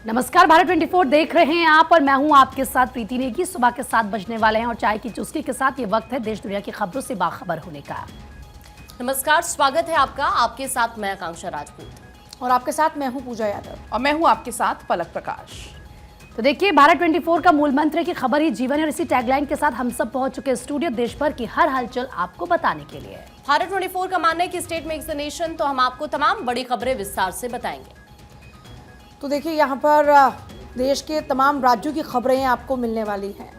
नमस्कार, भारत 24 देख रहे हैं आप और मैं हूं आपके साथ प्रीति नेगी। सुबह के 7 बजने वाले हैं और चाय की चुस्की के साथ ये वक्त है देश दुनिया की खबरों से बाखबर होने का। नमस्कार, स्वागत है आपका। आपके साथ मैं आकांक्षा राजपूत और आपके साथ मैं हूं पूजा यादव और मैं हूं आपके साथ पलक प्रकाश। तो देखिए, भारत 24 का मूल मंत्र है कि खबर ही जीवन है और इसी टैगलाइन के साथ हम सब पहुंच चुके स्टूडियो देश भर की हर हलचल आपको बताने के लिए। भारत 24 का मानना है कि स्टेट मेक्स द नेशन, तो हम आपको तमाम बड़ी खबरें विस्तार से बताएंगे। तो देखिए, यहाँ पर देश के तमाम राज्यों की खबरें आपको मिलने वाली हैं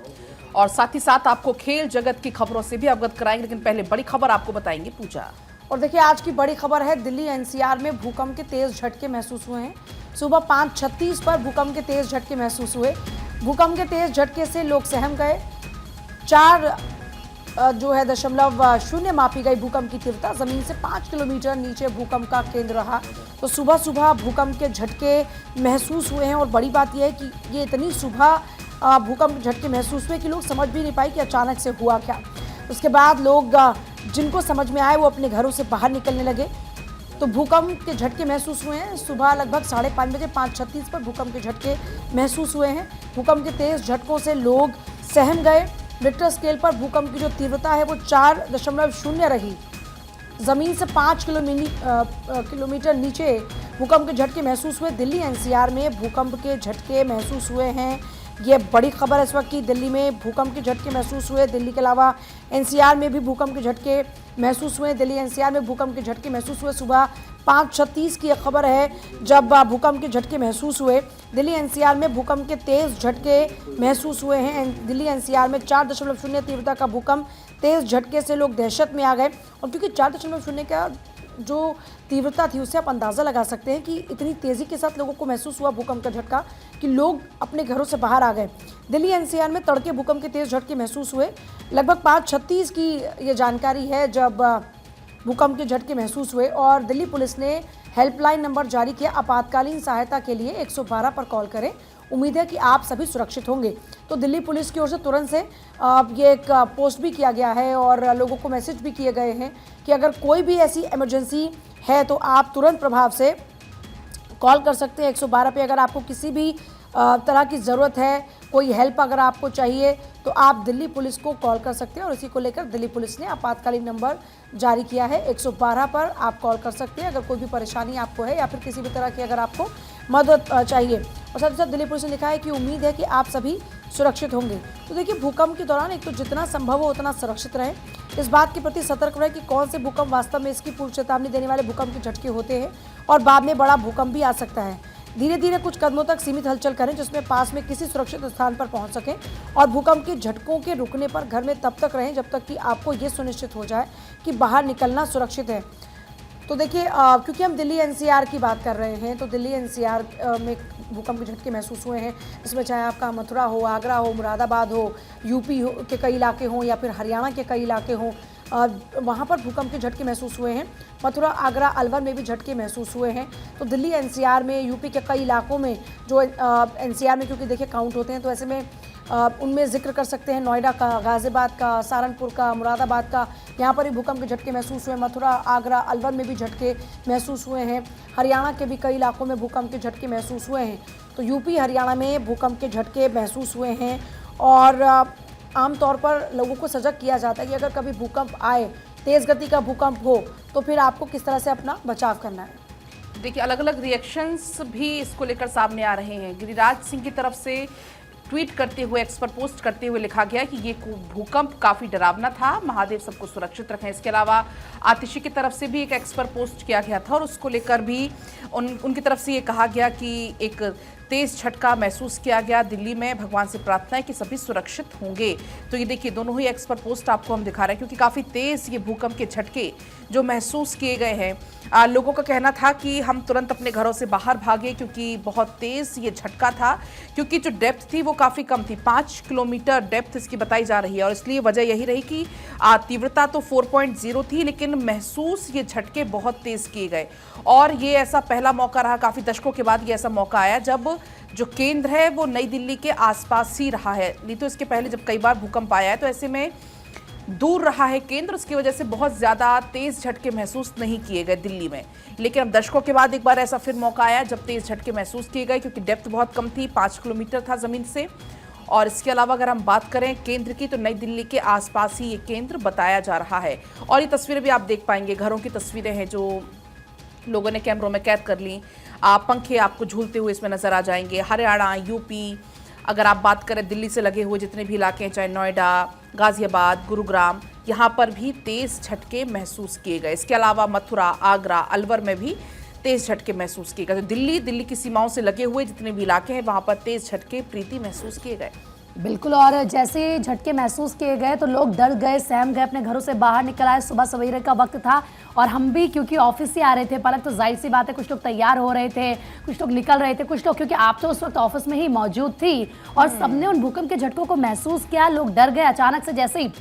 और साथ ही साथ आपको खेल जगत की खबरों से भी अवगत कराएंगे, लेकिन पहले बड़ी खबर आपको बताएंगे पूजा। और देखिए, आज की बड़ी खबर है दिल्ली एनसीआर में भूकंप के तेज झटके महसूस हुए हैं। सुबह 5:36 पर भूकंप के तेज झटके महसूस हुए। भूकंप के तेज झटके से लोग सहम गए। 4.0 मापी गई भूकंप की तीव्रता। जमीन से 5 किलोमीटर नीचे भूकंप का केंद्र रहा। तो सुबह सुबह भूकंप के झटके महसूस हुए हैं और बड़ी बात यह है कि ये इतनी सुबह भूकंप के झटके महसूस हुए कि लोग समझ भी नहीं पाए कि अचानक से हुआ क्या। उसके बाद लोग जिनको समझ में आए वो अपने घरों से बाहर निकलने लगे। तो भूकंप के झटके महसूस हुए हैं। सुबह लगभग 5:30 बजे 5:36 पर भूकंप के झटके महसूस हुए हैं। भूकंप के तेज झटकों से लोग सहम गए। रिक्टर स्केल पर भूकंप की जो तीव्रता है वो 4.0 रही। जमीन से 5 किलोमीटर नीचे भूकंप के झटके महसूस हुए। दिल्ली एनसीआर में भूकंप के झटके महसूस हुए हैं। ये बड़ी खबर है इस वक्त की दिल्ली में भूकंप के झटके महसूस हुए। दिल्ली के अलावा एनसीआर में भी भूकंप के झटके महसूस हुए। दिल्ली एनसीआर में भूकंप के झटके महसूस हुए। सुबह 5:36 की खबर है जब भूकंप के झटके महसूस हुए। दिल्ली एनसीआर में भूकंप के तेज झटके महसूस हुए हैं। दिल्ली एनसीआर में 4.0 तीव्रता का भूकंप तेज झटके से लोग दहशत में आ गए। और क्योंकि 4.0 का जो तीव्रता थी उससे आप अंदाज़ा लगा सकते हैं कि इतनी तेज़ी के साथ लोगों को महसूस हुआ भूकंप का झटका कि लोग अपने घरों से बाहर आ गए। दिल्ली एनसीआर में तड़के भूकंप के तेज झटके महसूस हुए। लगभग 5:36 की ये जानकारी है जब भूकंप के झटके महसूस हुए और दिल्ली पुलिस ने हेल्पलाइन नंबर जारी किया। आपातकालीन सहायता के लिए 112 पर कॉल करें। उम्मीद है कि आप सभी सुरक्षित होंगे। तो दिल्ली पुलिस की ओर से तुरंत से ये एक पोस्ट भी किया गया है और लोगों को मैसेज भी किए गए हैं कि अगर कोई भी ऐसी इमरजेंसी है तो आप तुरंत प्रभाव से कॉल कर सकते हैं 112 पे। अगर आपको किसी भी तरह की ज़रूरत है, कोई हेल्प अगर आपको चाहिए तो आप दिल्ली पुलिस को कॉल कर सकते हैं। और इसी को लेकर दिल्ली पुलिस ने आपातकालीन नंबर जारी किया है। 112 पर आप कॉल कर सकते हैं अगर कोई भी परेशानी आपको है या फिर किसी भी तरह की अगर आपको मदद चाहिए। और साथ ही साथ दिल्ली पुलिस ने लिखा है कि उम्मीद है कि आप सभी सुरक्षित होंगे। तो देखिए, भूकंप के दौरान एक तो जितना संभव हो उतना सुरक्षित रहें। इस बात के प्रति सतर्क रहें कि कौन से भूकंप वास्तव में इसकी पूर्व चेतावनी देने वाले भूकंप के झटके होते हैं और बाद में बड़ा भूकंप भी आ सकता है। धीरे धीरे कुछ कदमों तक सीमित हलचल करें जिसमें पास में किसी सुरक्षित स्थान पर पहुंच सकें। और भूकंप के झटकों के रुकने पर घर में तब तक रहें जब तक कि आपको ये सुनिश्चित हो जाए कि बाहर निकलना सुरक्षित है। तो देखिए, क्योंकि हम दिल्ली एनसीआर की बात कर रहे हैं तो दिल्ली एनसीआर में भूकंप के झटके महसूस हुए हैं। इसमें चाहे आपका मथुरा हो, आगरा हो, मुरादाबाद हो, यूपी के कई इलाके हों या फिर हरियाणा के कई इलाके हों, वहाँ पर भूकंप के झटके महसूस हुए हैं। मथुरा, आगरा, अलवर में भी झटके महसूस हुए हैं। तो दिल्ली एनसीआर में, यूपी के कई इलाकों में जो एनसीआर में क्योंकि देखिए काउंट होते हैं तो ऐसे में उनमें जिक्र कर सकते हैं नोएडा का, गाज़ियाबाद का, सहारनपुर का, मुरादाबाद का। यहाँ पर भी भूकंप के झटके महसूस हुए। मथुरा, आगरा, अलवर में भी झटके महसूस हुए हैं। हरियाणा के भी कई इलाकों में भूकंप के झटके महसूस हुए हैं। तो यूपी, हरियाणा में भूकंप के झटके महसूस हुए हैं। और आमतौर पर लोगों को सजग किया जाता है कि अगर कभी भूकंप आए, तेज़ गति का भूकंप हो, तो फिर आपको किस तरह से अपना बचाव करना है। देखिए, अलग अलग रिएक्शंस भी इसको लेकर सामने आ रहे हैं। गिरिराज सिंह की तरफ से ट्वीट करते हुए, एक्स पर पोस्ट करते हुए लिखा गया कि ये भूकंप काफ़ी डरावना था, महादेव सबको सुरक्षित रखें। इसके अलावा आतिशी की तरफ से भी एक एक्स पर पोस्ट किया गया था और उसको लेकर भी उनकी तरफ से ये कहा गया कि एक तेज झटका महसूस किया गया दिल्ली में। भगवान से प्रार्थना है कि सभी सुरक्षित होंगे। तो ये देखिए, दोनों ही एक्स पर पोस्ट आपको हम दिखा रहे हैं क्योंकि काफ़ी तेज़ ये भूकंप के झटके जो महसूस किए गए हैं। लोगों का कहना था कि हम तुरंत अपने घरों से बाहर भागे क्योंकि बहुत तेज़ ये झटका था, क्योंकि जो डेप्थ थी वो काफ़ी कम थी। 5 किलोमीटर डेप्थ इसकी बताई जा रही है और इसलिए वजह यही रही कि तीव्रता तो 4.0 थी लेकिन महसूस ये झटके बहुत तेज़ किए गए। और ये ऐसा पहला मौका रहा, काफ़ी दशकों के बाद ये ऐसा मौका आया जब जो केंद्र है वो नई दिल्ली के आसपास ही रहा है। नहीं तो इसके पहले जब कई बार भूकंप आया है तो ऐसे में दूर रहा है केंद्र, उसकी वजह से बहुत ज्यादा तेज झटके महसूस नहीं किए गए दिल्ली में। लेकिन अब दशकों के बाद एक बार ऐसा फिर मौका आया जब तेज झटके महसूस किए गए, क्योंकि डेप्थ बहुत कम थी, 5 किलोमीटर था जमीन से। और इसके अलावा अगर हम बात करें केंद्र की, तो नई दिल्ली के आसपास ही ये केंद्र बताया जा रहा है। और ये तस्वीरें भी आप देख पाएंगे, घरों की तस्वीरें हैं जो लोगों ने कैमरों में कैद कर ली। पंखे आपको झूलते हुए इसमें नजर आ जाएंगे। हरियाणा, यूपी, अगर आप बात करें दिल्ली से लगे हुए जितने भी इलाके हैं, चाहे नोएडा, गाजियाबाद, गुरुग्राम, यहाँ पर भी तेज झटके महसूस किए गए। इसके अलावा मथुरा, आगरा, अलवर में भी तेज झटके महसूस किए गए। तो दिल्ली की सीमाओं से लगे हुए जितने भी इलाके हैं वहां पर तेज झटके प्रीति महसूस किए गए। बिल्कुल, और जैसे झटके महसूस किए गए तो लोग डर गए, सहम गए, अपने घरों से बाहर निकल आए। सुबह सवेरे का वक्त था और हम भी क्योंकि ऑफिस से आ रहे थे पलक, तो जाहिर सी बात है कुछ लोग तैयार हो रहे थे, कुछ लोग निकल रहे थे, कुछ लोग, क्योंकि आप तो उस वक्त ऑफिस में ही मौजूद थी और सबने उन भूकंप के झटकों को महसूस किया। लोग डर गए अचानक से, जैसे ही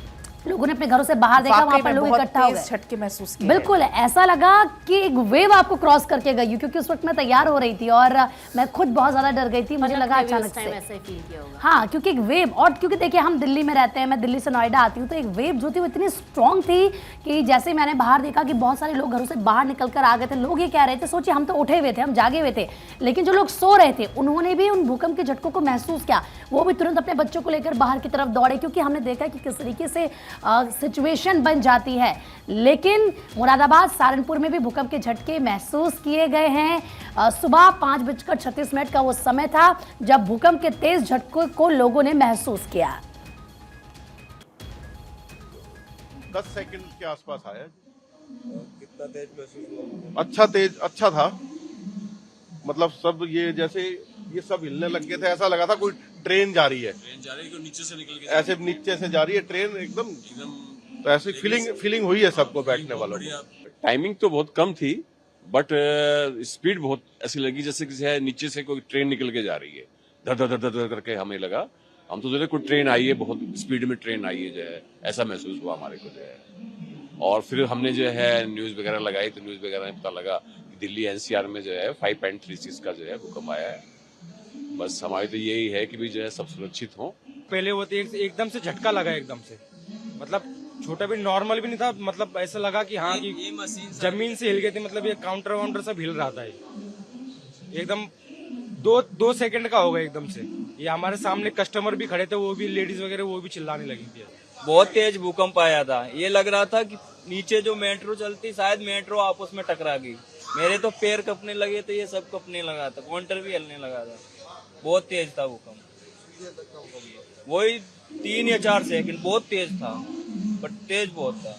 लोगों ने अपने घरों से बाहर देखा वहां पर लोग इकट्ठा हो गए। झटके महसूस किए। बिल्कुल, ऐसा लगा कि एक वेव आपको क्रॉस करके गई, क्योंकि उस वक्त मैं तैयार हो रही थी और मैं खुद बहुत ज्यादा डर गई थी। मुझे लगा अचानक से ऐसा ही फील किया होगा। हाँ, क्योंकि एक वेव, और क्योंकि देखिए हम दिल्ली में रहते हैं, मैं दिल्ली से नोएडा आती हूँ, तो एक वेव जो थी वो इतनी स्ट्रांग थी कि जैसे मैंने बाहर देखा कि बहुत सारे लोग घरों से बाहर निकल कर आ गए थे। लोग ये कह रहे थे, सोचिए हम तो उठे हुए थे, हम जागे हुए थे, लेकिन जो लोग सो रहे थे उन्होंने भी उन भूकंप के झटकों को महसूस किया। वो भी तुरंत अपने बच्चों को लेकर बाहर की तरफ दौड़े, क्योंकि हमने देखा कि किस तरीके से सिचुएशन बन जाती है। लेकिन मुरादाबाद, सहारनपुर में भी भूकंप के झटके महसूस किए गए हैं। सुबह 5:36 का वो समय था जब भूकंप के तेज झटकों को लोगों ने महसूस किया। 10 सेकंड के आसपास आया। कितना तेज महसूस हुआ? अच्छा था। मतलब सब ये जैसे ये सब हिलने लग गए थे, ऐसा लगा था कोई ट्रेन जा रही है। नीचे से निकल के ऐसे नीचे से जा रही है ट्रेन एकदम। तो ऐसी फीलिंग हुई है सबको, बैठने वालों को। टाइमिंग तो बहुत कम थी, बट स्पीड बहुत ऐसी लगी जैसे किसी नीचे से कोई ट्रेन निकल के जा रही है। धर धर धर धर करके हमें लगा, हम तो जो कोई ट्रेन आई है, बहुत स्पीड में ट्रेन आई है, जो है ऐसा महसूस हुआ हमारे को, जो है। और फिर हमने जो है न्यूज वगैरह लगाई, तो न्यूज वगैरह में पता लगा कि दिल्ली एनसीआर में जो है 5.36 का जो है भूकंप आया है। बस हमारी तो यही है कि भी जो है सब सुरक्षित हो। पहले वो एकदम से झटका लगा, एकदम से, मतलब छोटा भी, नॉर्मल भी नहीं था, मतलब ऐसा लगा कि हाँ कि जमीन से हिल गई थी, मतलब ये काउंटर वाउंटर सब हिल रहा था। एकदम 2 सेकंड का हो गया एकदम से। ये हमारे सामने कस्टमर भी खड़े थे, वो भी लेडीज वगैरह, वो भी चिल्लाने लगी थी। बहुत तेज भूकंप आया था, ये लग रहा था कि नीचे जो मेट्रो चलती, शायद मेट्रो आपस में टकरा गई। मेरे तो पैर कपने लगे थे, ये सब कपने लगा था, काउंटर भी हिलने लगा था। बहुत तेज था भूकंप, वही 3 या 4 सेकंड, बहुत तेज था, बट तेज बहुत था।